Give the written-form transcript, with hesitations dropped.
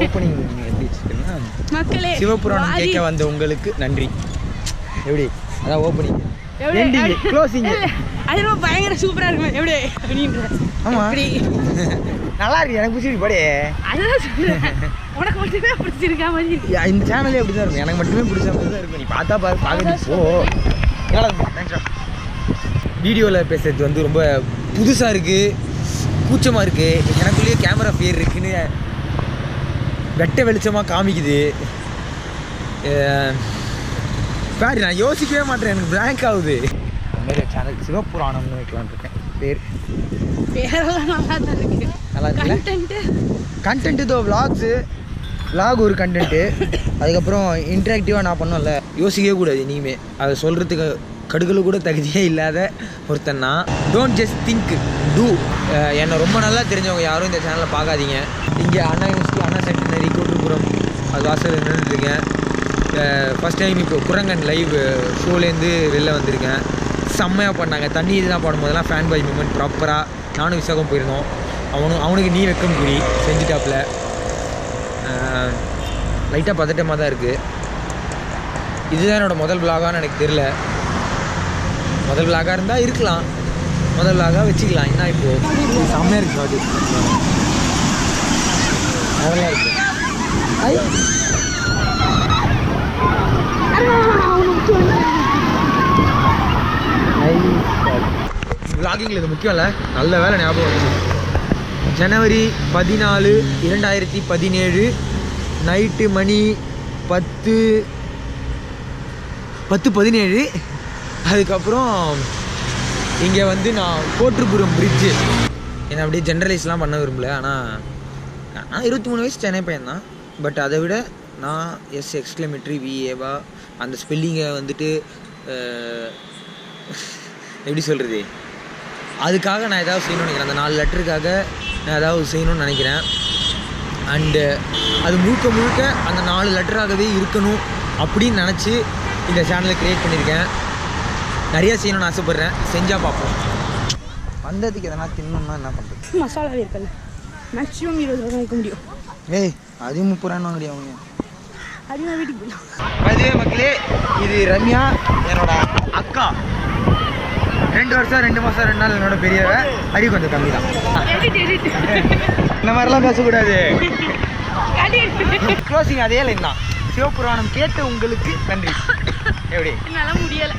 Opening எப்படி வச்சுருக்கேன்னா மக்களே சிவபுராணம் கேட்க வந்த உங்களுக்கு நன்றி. எப்படி அதான் ஓப்பனிங் எண்டிங் க்ளோசிங் அது ரொம்ப பயங்கர சூப்பரா இருக்கும். எப்படி அப்படின்ற ஆமா நல்லா இருக்கு, எனக்கு பிடிச்சிருக்கு படே. அதுதான் சொல்றேன், உனக்கு மட்டுமே பிடிச்சிருக்கா மாதிரி இருக்கு. இந்த சேனலே அப்படி தான் இருக்கும், எனக்கு மட்டுமே பிடிச்ச மாதிரி தான் இருக்கும். நீ பார்த்தா பார்க்கறது போ. வீடியோவில் பேசுறது வந்து ரொம்ப புதுசாக இருக்குது, கூச்சமாக இருக்குது. எனக்குள்ளேயே கேமரா ஃபியர் இருக்குன்னு வெட்ட வெளிச்சமாக காமிக்குது. சாரி, நான் யோசிக்கவே மாட்டேன், எனக்கு பிளாங்க் ஆகுது. இந்த மாதிரி சேனல் சிவபுராணம்னு வைக்கலான்னு இருக்கேன். பேரெல்லாம் நல்லா தான் இருக்கு. நல்லா இருக்கு. கண்டென்ட் இதோ விளாக் ஒரு கண்டென்ட்டு. அதுக்கப்புறம் இன்ட்ராக்டிவாக நான் பண்ணோம்ல, யோசிக்கவே கூடாது இனிமே. அதை சொல்கிறதுக்கு கடுகளும் கூட தகுதியே இல்லாத ஒருத்தன் நான். Don't just think, too. என்னை ரொம்ப நல்லா தெரிஞ்சவங்க யாரும் இந்த சேனலில் பார்க்காதீங்க. இங்கே அண்ணா யூனிவர்சிட்டி, அண்ணா சென்டினரி, கோட்டுப்புறம் அது வாசல் நின்றுட்டுருக்கேன். ஃபஸ்ட் டைம் இப்போ குரங்கன் லைவ் ஷோலேருந்து வெளில வந்திருக்கேன். செம்மையாக பண்ணாங்க. தண்ணி இதெல்லாம் பாடும்போதெல்லாம் ஃபேன் பாய் மூமெண்ட் ப்ராப்பராக. நானும் விசாகம் போயிருந்தோம். அவனுக்கு நீ வெக்கம் கூடி செஞ்சுட்டாப்புல. லைட்டாக பதட்டமாக தான் இருக்குது. இதுதான் என்னோடய முதல் விலாகான்னு எனக்கு தெரில. முதல் விலாகாக இருந்தால் இருக்கலாம், முதல் விலாகாக வச்சுக்கலாம். என்ன இப்போது செம்மையாக இருக்குது, அது நல்லா இருக்குது. விலாகிங்கில் இது முக்கியம் இல்லை, நல்ல வேலை ஞாபகம் வச்சு. ஜனவரி 14, 2017 நைட்டு மணி 10:17. அதுக்கப்புறம் இங்கே வந்து நான் கோட்டுப்புறம் பிரிட்ஜு. என்னை அப்படியே ஜென்ரலைஸ்லாம் பண்ண விரும்பல. ஆனால் நான் 23 வயசு சென்னை பையன் தான். பட் அதை விட நான் எக்ஸ்க்ளமேட்ரி விஏவா அந்த ஸ்பெல்லிங்கை வந்துட்டு எப்படி சொல்கிறது, அதுக்காக நான் ஏதாவது செய்யணும்னு நினைக்கிறேன். அந்த 4 லெட்டருக்காக நான் ஏதாவது செய்யணும்னு நினைக்கிறேன். அண்டு அது முழுக்க அந்த 4 லெட்டராகவே இருக்கணும் அப்படின்னு நினச்சி இந்த சேனலை க்ரியேட் பண்ணியிருக்கேன். நிறையா செய்யணும்னு ஆசைப்பட்றேன், செஞ்சால் பார்ப்போம். வந்ததுக்கு எதனா தின்னணும்னா என்ன பண்ணுறது? மசாலாவே இருக்கல, மேக்ஸிமம் 20 ரூபா வைக்க முடியும். அதுவும் 30 ரூபான்னு வாங்கடியா அவங்க. அதுதான் வீட்டுக்கு போயிடலாம். அதுவே மக்களே, இது ரம்யா, என்னோட அக்கா. 2 வருஷம் 2 மாதம் 2 நாள் என்னோட பெரியவ. அடி கொஞ்சம் கம்மி தான். இந்த மாதிரிலாம் பேசக்கூடாது. க்ளோசிங் அதே லைன் தான். சிவபுராணம் கேட்ட உங்களுக்கு நன்றி. எப்படி என்னால் முடியலை.